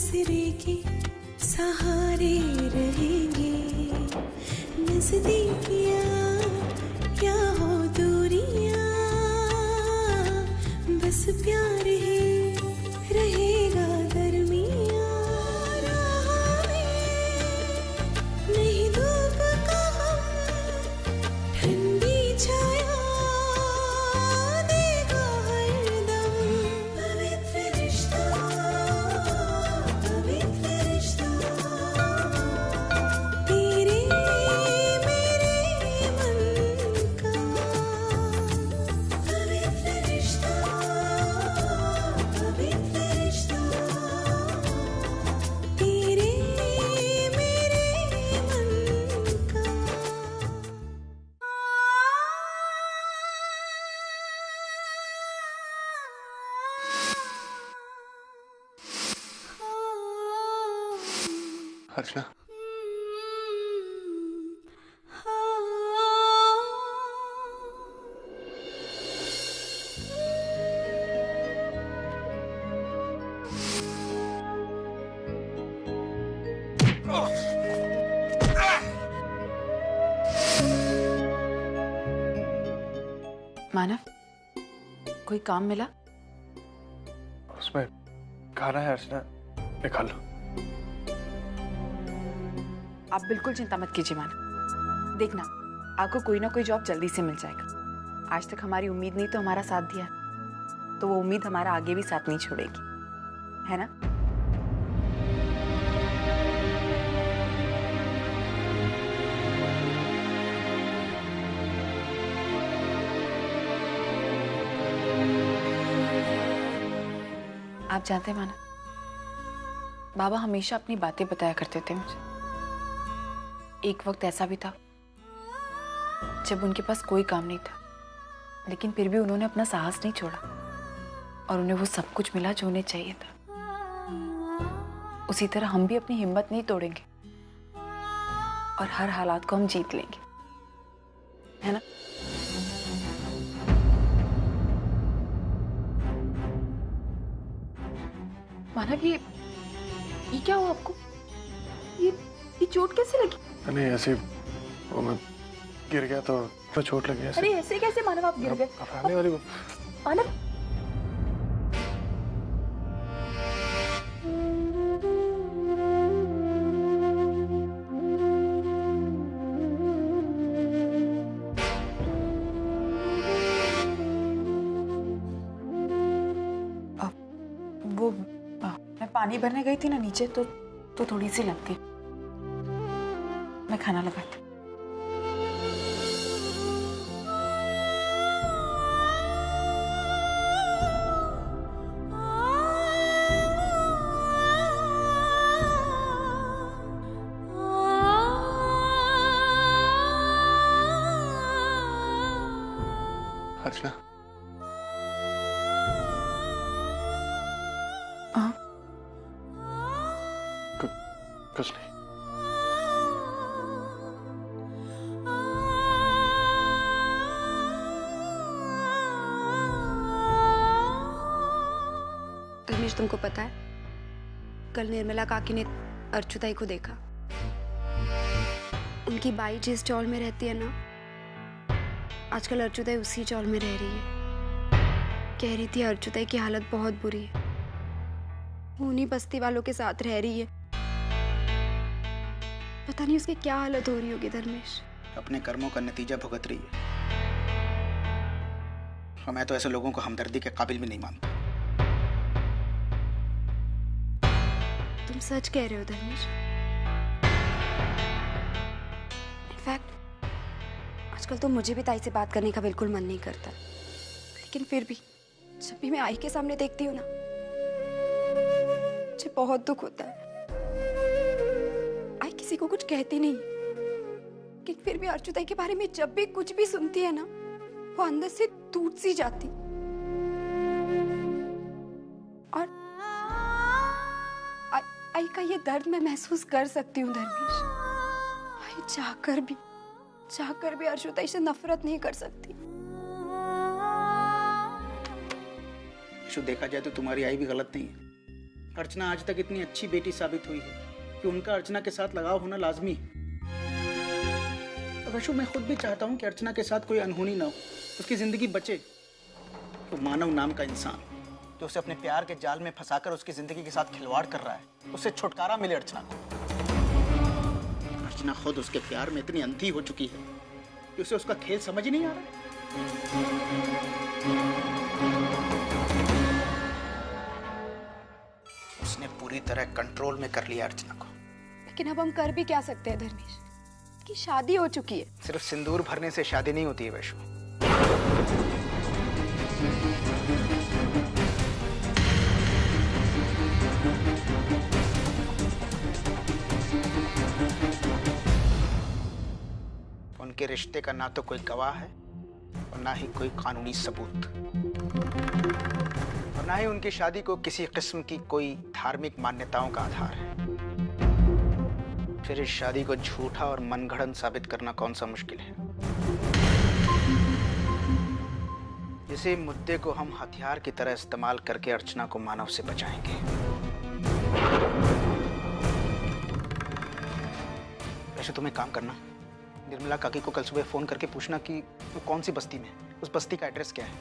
दूसरे के सहारे रहेंगे, नजदीकियां क्या हो दूरियां, बस प्यार ही रहेगा दरमियां। राह में नहीं धूप का ठंडी छाया देगा हरदम। पवित्र रिश्ता, पवित्र रिश्ता, तेरे मेरे मन का। पवित्र रिश्ता, पवित्र रिश्ता, तेरे मेरे मन का। अर्चना, मानव, कोई काम मिला? उसमें खाना है अर्चना, ये खा लो। आप बिल्कुल चिंता मत कीजिए मानव, देखना आपको कोई ना कोई जॉब जल्दी से मिल जाएगा। आज तक हमारी उम्मीद नहीं तो हमारा साथ दिया, तो वो उम्मीद हमारा आगे भी साथ नहीं छोड़ेगी, है ना? आप जानते हैं मानव, बाबा हमेशा अपनी बातें बताया करते थे मुझे। एक वक्त ऐसा भी था जब उनके पास कोई काम नहीं था, लेकिन फिर भी उन्होंने अपना साहस नहीं छोड़ा और उन्हें वो सब कुछ मिला जो उन्हें चाहिए था। उसी तरह हम भी अपनी हिम्मत नहीं तोड़ेंगे और हर हालात को हम जीत लेंगे, है ना? मानव, ये क्या हुआ आपको? ये चोट कैसे लगी? नहीं ऐसे वो मैं गिर गया तो चोट लगी ऐसे। अरे ऐसे कैसे मानव आप गिर गए? आने वाली वो मानव, वो मैं पानी भरने गई थी ना नीचे, तो थोड़ी सी लग गई। मैं खाना लगाती हूँ। अर्चना, हाँ, कुछ नहीं। धर्मेश, तुमको पता है कल निर्मला काकी ने अर्चुताई को देखा। उनकी बाई जिस चौल में रहती है ना, आजकल अर्चुताई उसी चौल में रह रही है। कह रही थी अर्चुताई की हालत बहुत बुरी है, वो उन्हीं बस्ती वालों के साथ रह रही है। पता नहीं उसकी क्या हालत हो रही होगी धर्मेश। अपने कर्मों का नतीजा भुगत रही है। और मैं तो ऐसे लोगों को हमदर्दी के काबिल भी नहीं मानता। तुम सच कह रहे हो धर्मेश। इनफैक्ट आजकल तो मुझे भी ताई से बात करने का बिल्कुल मन नहीं करता, लेकिन फिर भी जब भी मैं आई के सामने देखती हूँ ना, मुझे बहुत दुख होता है। आई किसी को कुछ कहती नहीं, लेकिन फिर भी अर्चुताई के बारे में जब भी कुछ भी सुनती है ना, वो अंदर से टूट सी जाती। और आई का ये दर्द मैं महसूस कर सकती हूँ धर्मेश। आई चाहकर भी अर्चुताई से नफरत नहीं कर सकती। देखा जाए तो तुम्हारी आई भी गलत नहीं है, अर्चना आज तक इतनी अच्छी बेटी साबित हुई है कि उनका अर्चना के साथ लगाव होना लाजमी है। वैशु, मैं खुद भी चाहता हूँ कि अर्चना के साथ कोई अनहोनी ना हो, उसकी जिंदगी बचे। तो मानव नाम का इंसान जो उसे अपने प्यार के जाल में फंसाकर उसकी जिंदगी के साथ खिलवाड़ कर रहा है, उससे छुटकारा मिले अर्चना को। अर्चना खुद उसके प्यार में इतनी अंधी हो चुकी है कि उसे उसका खेल समझ ही नहीं आ रहा है। उसने पूरी तरह कंट्रोल में कर लिया अर्चना को। लेकिन अब हम कर भी क्या सकते हैं धर्मेश, कि शादी हो चुकी है। सिर्फ सिंदूर भरने से शादी नहीं होती है वैशु। उनके रिश्ते का ना तो कोई गवाह है और ना ही कोई कानूनी सबूत, और ना ही उनकी शादी को किसी किस्म की कोई धार्मिक मान्यताओं का आधार है। फिर इस शादी को झूठा और मनगढ़ंत साबित करना कौन सा मुश्किल है। इसी मुद्दे को हम हथियार की तरह इस्तेमाल करके अर्चना को मानव से बचाएंगे। वैसे तुम्हें काम करना, निर्मला काकी को कल सुबह फोन करके पूछना कि वो कौन सी बस्ती में, उस बस्ती का एड्रेस क्या है।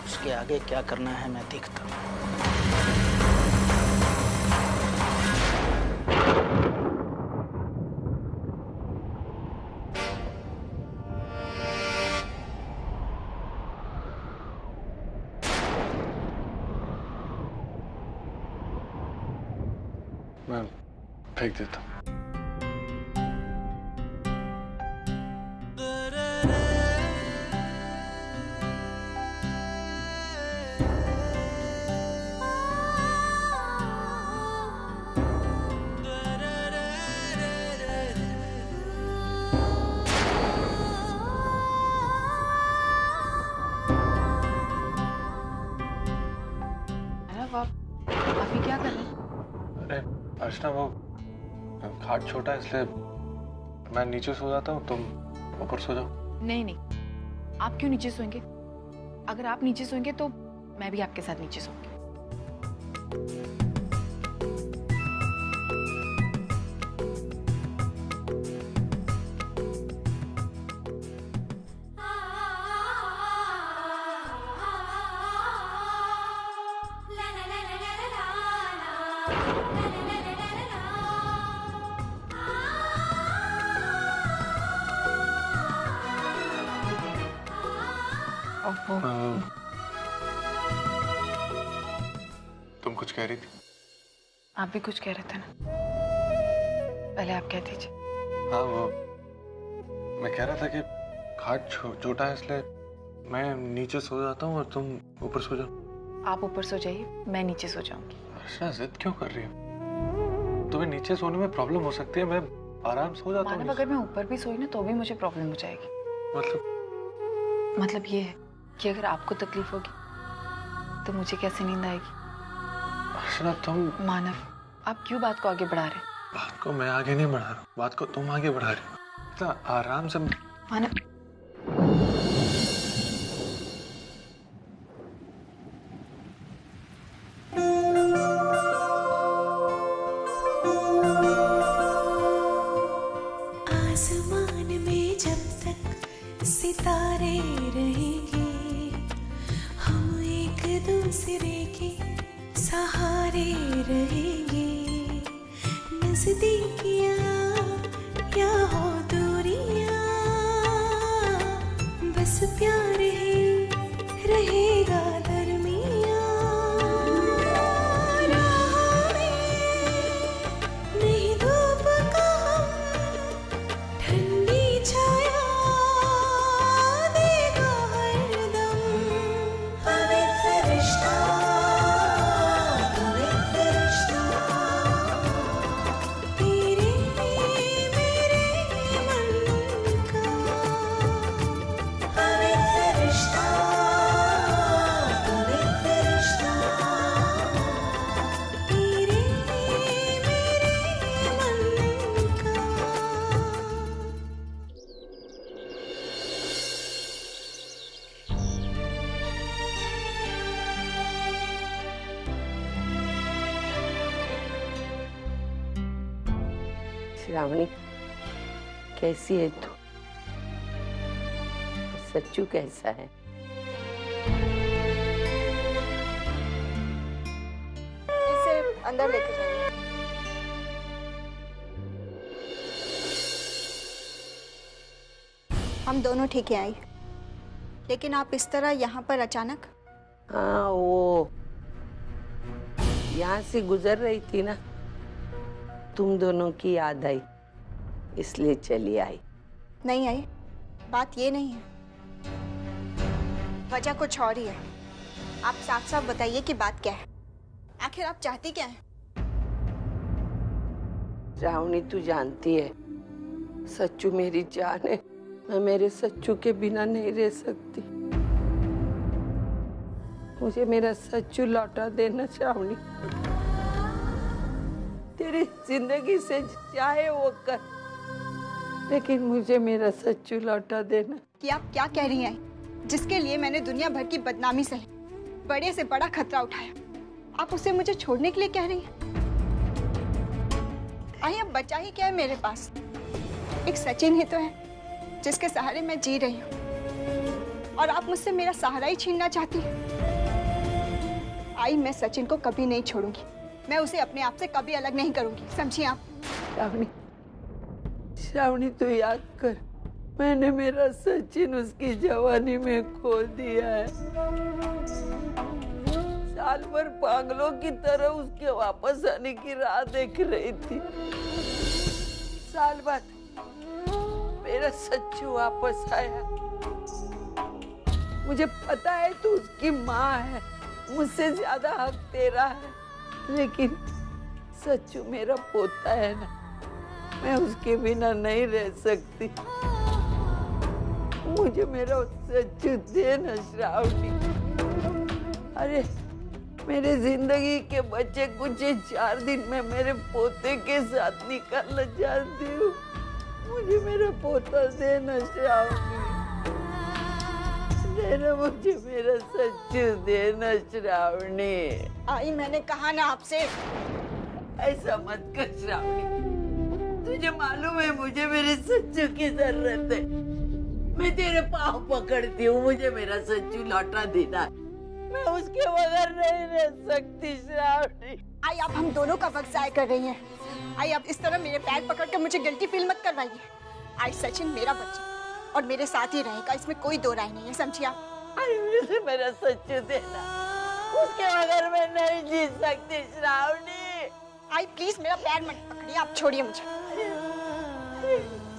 उसके आगे क्या करना है मैं देखता हूँ। मैं फेंक देता हूँ। आप ये क्या कर रहे हैं? अरे अर्चना, वो खाट छोटा है इसलिए मैं नीचे सो जाता हूँ, तुम ऊपर सो जाओ। नहीं नहीं, आप क्यों नीचे सोएंगे? अगर आप नीचे सोएंगे तो मैं भी आपके साथ नीचे सोऊंगी। तुम कुछ कह रही थी? आप भी कुछ कह रहे थे ना, पहले आप कह दीजिए। हाँ, वो मैं कह रहा था कि खाट छोटा है इसलिए मैं नीचे सो जाता हूँ और तुम ऊपर सो जाओ। आप ऊपर सो जाइए, मैं नीचे सो जाऊंगी। अर्चना, जिद क्यों कर रही हो? तुम्हें नीचे सोने में प्रॉब्लम हो सकती है, मैं आराम सो जाता हूँ। मानव, अगर मैं ऊपर भी सोई ना तो भी मुझे प्रॉब्लम हो जाएगी। मतलब ये है कि अगर आपको तकलीफ होगी तो मुझे कैसे नींद आएगी? अर्चना, तुम मानव, आप क्यों बात को आगे बढ़ा रहे हैं? बात को मैं आगे नहीं बढ़ा रहा हूँ, बात को तुम आगे बढ़ा रही हो। इतना आराम से मानव, आसमान में जब तक सितारे रहेंगे, हम एक दूसरे के सहारे रहेंगे। नजदीकियां या हो दूरियां, बस प्यार ही रहेगा दरमियां। राह में नहीं धूप का हम, ठंडी छाया देगा हरदम। पवित्र रिश्ता श्रावणी, कैसी है तू? सच्चू कैसा है? इसे अंदर लेके जाइए। हम दोनों ठीक है आई, लेकिन आप इस तरह यहाँ पर अचानक? हाँ, वो यहाँ से गुजर रही थी ना, तुम दोनों की याद आई, इसलिए चली आई। नहीं आई, बात ये नहीं है, वजह कुछ और ही है। आप साफ साफ बताइए कि बात क्या है, आखिर आप चाहती क्या है? श्रावणी, तू जानती है सच्चू मेरी जान है, मैं मेरे सच्चू के बिना नहीं रह सकती। मुझे मेरा सच्चू लौटा देना श्रावणी, तेरी जिंदगी से चाहे वो कर, लेकिन मुझे मेरा सच्चू लौटा देना। कि आप क्या कह रही हैं, जिसके लिए मैंने दुनिया भर की बदनामी सही, बड़े से बड़ा खतरा उठाया, आप उसे मुझे छोड़ने के लिए कह रही हैं? आई, अब बचा ही क्या है मेरे पास? एक सचिन ही तो है जिसके सहारे मैं जी रही हूँ, और आप मुझसे मेरा सहारा ही छीनना चाहती हैं। आई, मैं सचिन को कभी नहीं छोड़ूंगी, मैं उसे अपने आप से कभी अलग नहीं करूंगी, समझिए आप? श्रावणी, श्रावणी तू याद कर, मैंने मेरा सचिन उसकी जवानी में खो दिया है। साल भर पागलों की तरह उसके वापस आने की राह देख रही थी। साल बाद मेरा सच्चू वापस आया। मुझे पता है तू उसकी माँ है, मुझसे ज्यादा हक तेरा है, लेकिन सच्चू मेरा पोता है ना, मैं उसके बिना नहीं रह सकती। मुझे मेरा सच्चू दे ना श्रावणी। अरे मेरे जिंदगी के बचे कुछ 4 दिन में मेरे पोते के साथ निकालना चाहती हूँ। मुझे मेरा पोता देना श्रावणी, देना मुझे मेरा सच्चू देना श्रावणी। आई, मैंने कहा ना आपसे। ऐसा मत कर श्रावणी, तुझे मालूम है मुझे मेरे सच्चू की जरूरत है। मैं तेरे पाँव पकड़ती हूँ, मुझे मेरा सच्चू लौटा देना, मैं उसके बगैर नहीं रह सकती श्रावणी। आई, आप हम दोनों का वक्त जाया कर रही हैं। आई, आप इस तरह मेरे पैर पकड़कर मुझे गिल्टी फील मत करवाइए। आई, सचिन मेरा बच्चा और मेरे साथ ही रहेगा, इसमें कोई दो राय नहीं है, समझिए आप? आई, मुझे मेरा सच्चू देना, उसके बगैर मैं नहीं जी सकती श्रावणी। आई प्लीज मेरा पैर मत पकड़िए, आप छोड़िए मुझे।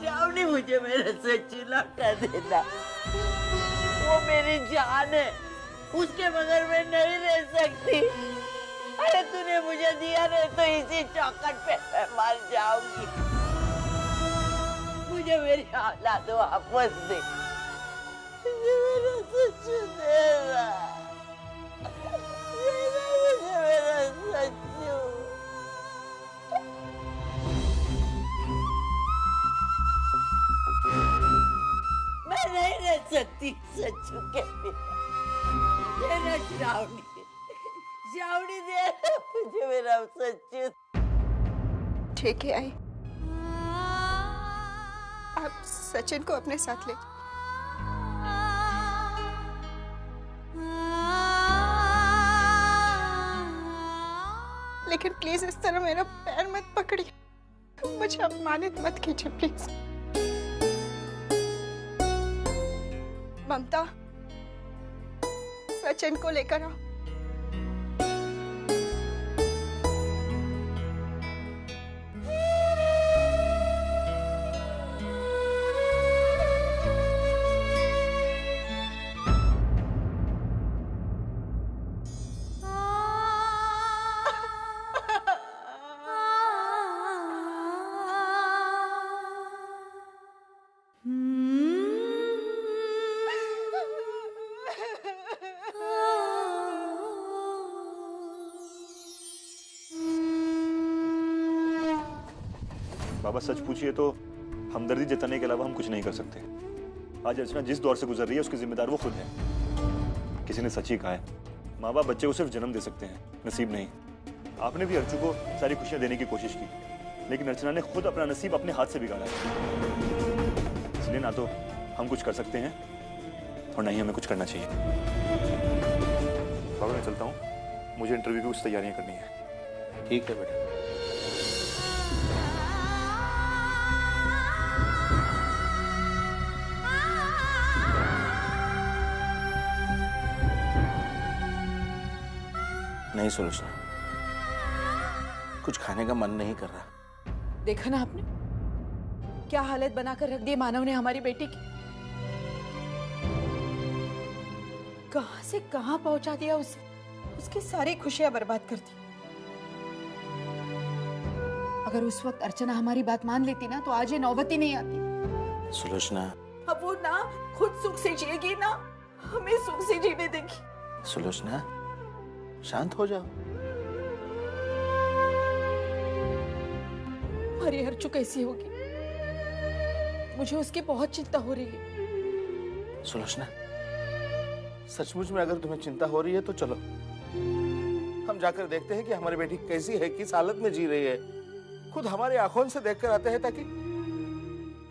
श्रावणी, मुझे मेरा सच्चू लौटा देना, वो मेरी जान है, उसके बगैर मैं नहीं रह सकती। अरे तूने मुझे दिया नहीं तो इसी चौखट पे मैं मर जाऊंगी। मुझे मेरी औलाद वापस दे, मुझे मेरा सच्चू देना, मुझे मेरा सच्चू। मैं नहीं रह सकती सच्चू के बिना, देना श्रावणी, श्रावणी देना मुझे मेरा सच्चू। ठीक है आई, आप सचिन को अपने साथ ले जाओ। लेकिन प्लीज इस तरह मेरा पैर मत पकड़िए, मुझे अपमानित मत कीजिए प्लीज। ममता, सचिन को लेकर आओ। बाबा सच पूछिए तो हमदर्दी जताने के अलावा हम कुछ नहीं कर सकते। आज अर्चना जिस दौर से गुजर रही है उसकी जिम्मेदार वो खुद है। किसी ने सच ही कहा है, माँ बाप बच्चे को सिर्फ जन्म दे सकते हैं, नसीब नहीं। आपने भी अर्चू को सारी खुशियां देने की कोशिश की, लेकिन अर्चना ने खुद अपना नसीब अपने हाथ से बिगाड़ा है। इसलिए ना तो हम कुछ कर सकते हैं और ना ही हमें कुछ करना चाहिए। बाबा मैं चलता हूँ, मुझे इंटरव्यू की कुछ तैयारियां करनी है। ठीक है बेटा। नहीं सुलोचना, कुछ खाने का मन नहीं कर रहा। देखा ना आपने क्या हालत बनाकर रख दी मानव ने हमारी बेटी की। कहां से कहां पहुंचा दिया उसे, उसकी सारी खुशियां बर्बाद कर दी। अगर उस वक्त अर्चना हमारी बात मान लेती ना तो आज ये नौबत ही नहीं आती। सुलोचना, अब वो ना खुद सुख से जिएगी ना हमें सुख से जीने देगी। सुलोचना शांत हो जाओ। हमारी हर्षु कैसी होगी, मुझे उसकी बहुत चिंता हो रही है। सुलोचना, सचमुच में अगर तुम्हें चिंता हो रही है तो चलो हम जाकर देखते हैं कि हमारी बेटी कैसी है, किस हालत में जी रही है। खुद हमारी आंखों से देखकर आते हैं ताकि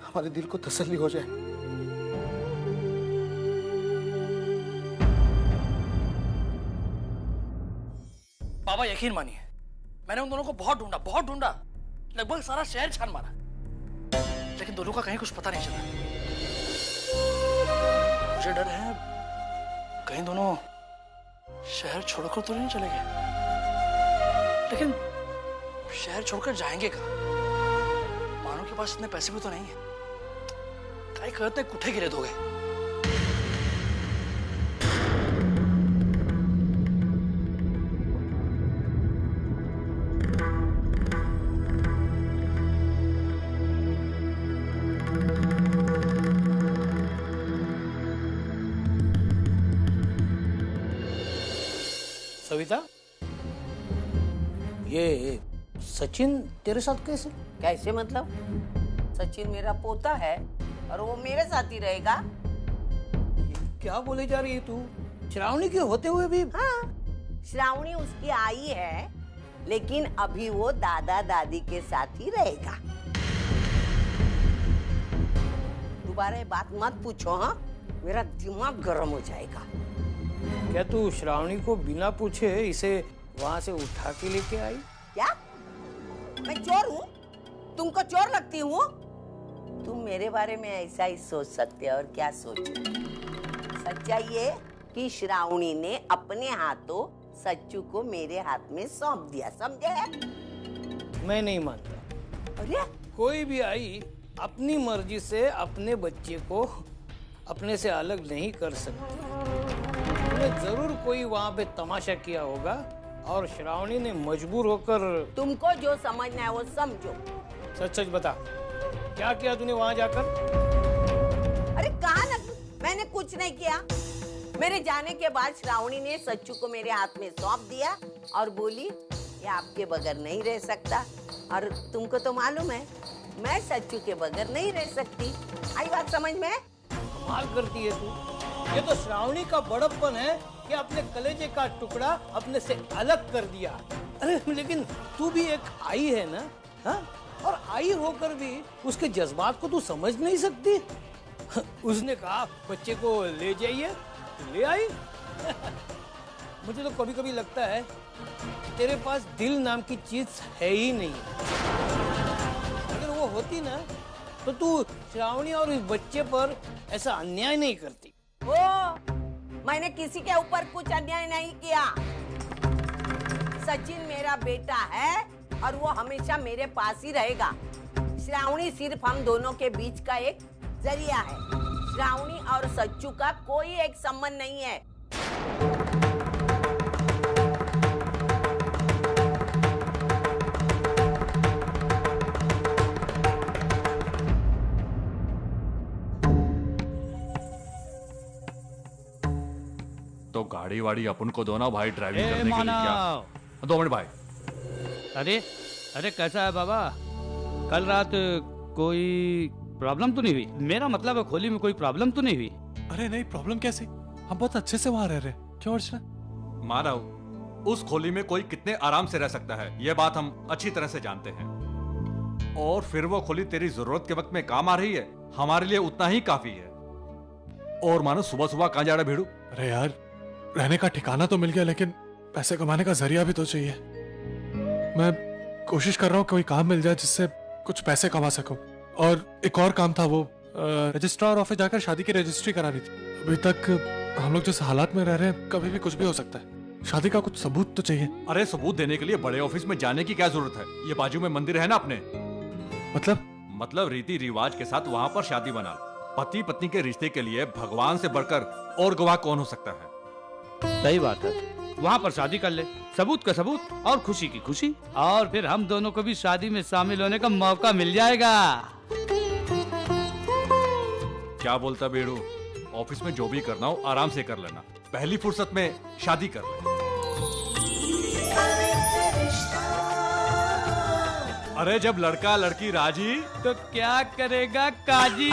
हमारे दिल को तसल्ली हो जाए। बाबा यकीन मानिए, मैंने उन दोनों को बहुत ढूंढा, लगभग सारा शहर छान मारा, लेकिन दोनों का कहीं कुछ पता नहीं चला। मुझे डर है कहीं दोनों शहर छोड़कर तो नहीं चले गए, लेकिन शहर छोड़कर जाएंगे कहाँ? मानो के पास इतने पैसे भी तो नहीं है। काय करते कुठे गिरे दोगे? सविता, ये सचिन तेरे साथ कैसे? कैसे मतलब? सचिन मेरा पोता है और वो मेरे साथ ही रहेगा। क्या बोले जा रही है तू? श्रावणी के होते हुए भी? हाँ, श्रावणी उसकी आई है, लेकिन अभी वो दादा दादी के साथ ही रहेगा। दोबारा ये बात मत पूछो, हाँ? मेरा दिमाग गर्म हो जाएगा। क्या तू श्रावणी को बिना पूछे इसे वहाँ से उठा के लेके आई? क्या? मैं चोर हूँ? तुमको चोर लगती हूँ? तुम मेरे बारे में ऐसा ही सोच सकते हो और क्या सोचो? सच्चाई ये कि श्रावणी ने अपने हाथों सच्चू को मेरे हाथ में सौंप दिया, समझे? मैं नहीं मानता। अरे कोई भी आई अपनी मर्जी से अपने बच्चे को अपने से अलग नहीं कर सकती। जरूर कोई वहाँ पे तमाशा किया होगा और श्रावणी ने मजबूर होकर। तुमको जो समझना है वो समझो। सच सच बता, क्या किया तूने वहाँ जाकर? अरे कहा ना, मैंने कुछ नहीं किया। मेरे जाने के बाद श्रावणी ने सच्चू को मेरे हाथ में सौंप दिया और बोली ये आपके बगैर नहीं रह सकता, और तुमको तो मालूम है मैं सच्चू के बगैर नहीं रह सकती। आई बात समझ में? कमाल करती है तू। ये तो श्रावणी का बड़प्पन है कि अपने कलेजे का टुकड़ा अपने से अलग कर दिया। अरे लेकिन तू भी एक आई है ना, हाँ? और आई होकर भी उसके जज्बात को तू समझ नहीं सकती। उसने कहा बच्चे को ले जाइए, ले आई। मुझे तो कभी कभी लगता है तेरे पास दिल नाम की चीज है ही नहीं। अगर वो होती ना तो तू श्रावणी और इस बच्चे पर ऐसा अन्याय नहीं करती। ओ, मैंने किसी के ऊपर कुछ अन्याय नहीं किया। सचिन मेरा बेटा है और वो हमेशा मेरे पास ही रहेगा। श्रावणी सिर्फ हम दोनों के बीच का एक जरिया है। श्रावणी और सच्चू का कोई एक संबंध नहीं है। तो गाड़ी वाड़ी अपन को दो ना भाई, ड्राइविंग करने के लिए। क्या 2 मिनट भाई। अरे कैसा है बाबा? कल रात कोई प्रॉब्लम तो नहीं हुई? मेरा मतलब है खोली में कोई प्रॉब्लम तो नहीं हुई? अरे नहीं, प्रॉब्लम कैसे? हम बहुत अच्छे से वहाँ रह रहे हैं। क्यों अर्चना? मानव, उस खोली में कोई कितने आराम से रह सकता है, ये बात हम अच्छी तरह से जानते हैं। और फिर वो खोली तेरी जरूरत के वक्त में काम आ रही है, हमारे लिए उतना ही काफी है। और मानो सुबह सुबह कहां जा रहा भिड़ू? अरे यार, रहने का ठिकाना तो मिल गया, लेकिन पैसे कमाने का जरिया भी तो चाहिए। मैं कोशिश कर रहा हूँ कोई काम मिल जाए जिससे कुछ पैसे कमा सकूं। और एक और काम था, वो रजिस्ट्रार ऑफिस जाकर शादी की रजिस्ट्री करानी थी। अभी तक हम लोग जिस हालात में रह रहे हैं, कभी भी कुछ भी हो सकता है। शादी का कुछ सबूत तो चाहिए। अरे सबूत देने के लिए बड़े ऑफिस में जाने की क्या जरूरत है? ये बाजू में मंदिर है ना अपने। मतलब रीति रिवाज के साथ वहाँ पर शादी बना लो। पति पत्नी के रिश्ते के लिए भगवान से बढ़कर और गवाह कौन हो सकता है? सही बात है, वहाँ पर शादी कर ले, सबूत का सबूत और खुशी की खुशी, और फिर हम दोनों को भी शादी में शामिल होने का मौका मिल जाएगा। क्या बोलता बेड़ू? ऑफिस में जो भी करना हो आराम से कर लेना, पहली फुर्सत में शादी कर ले। अरे जब लड़का लड़की राजी तो क्या करेगा काजी।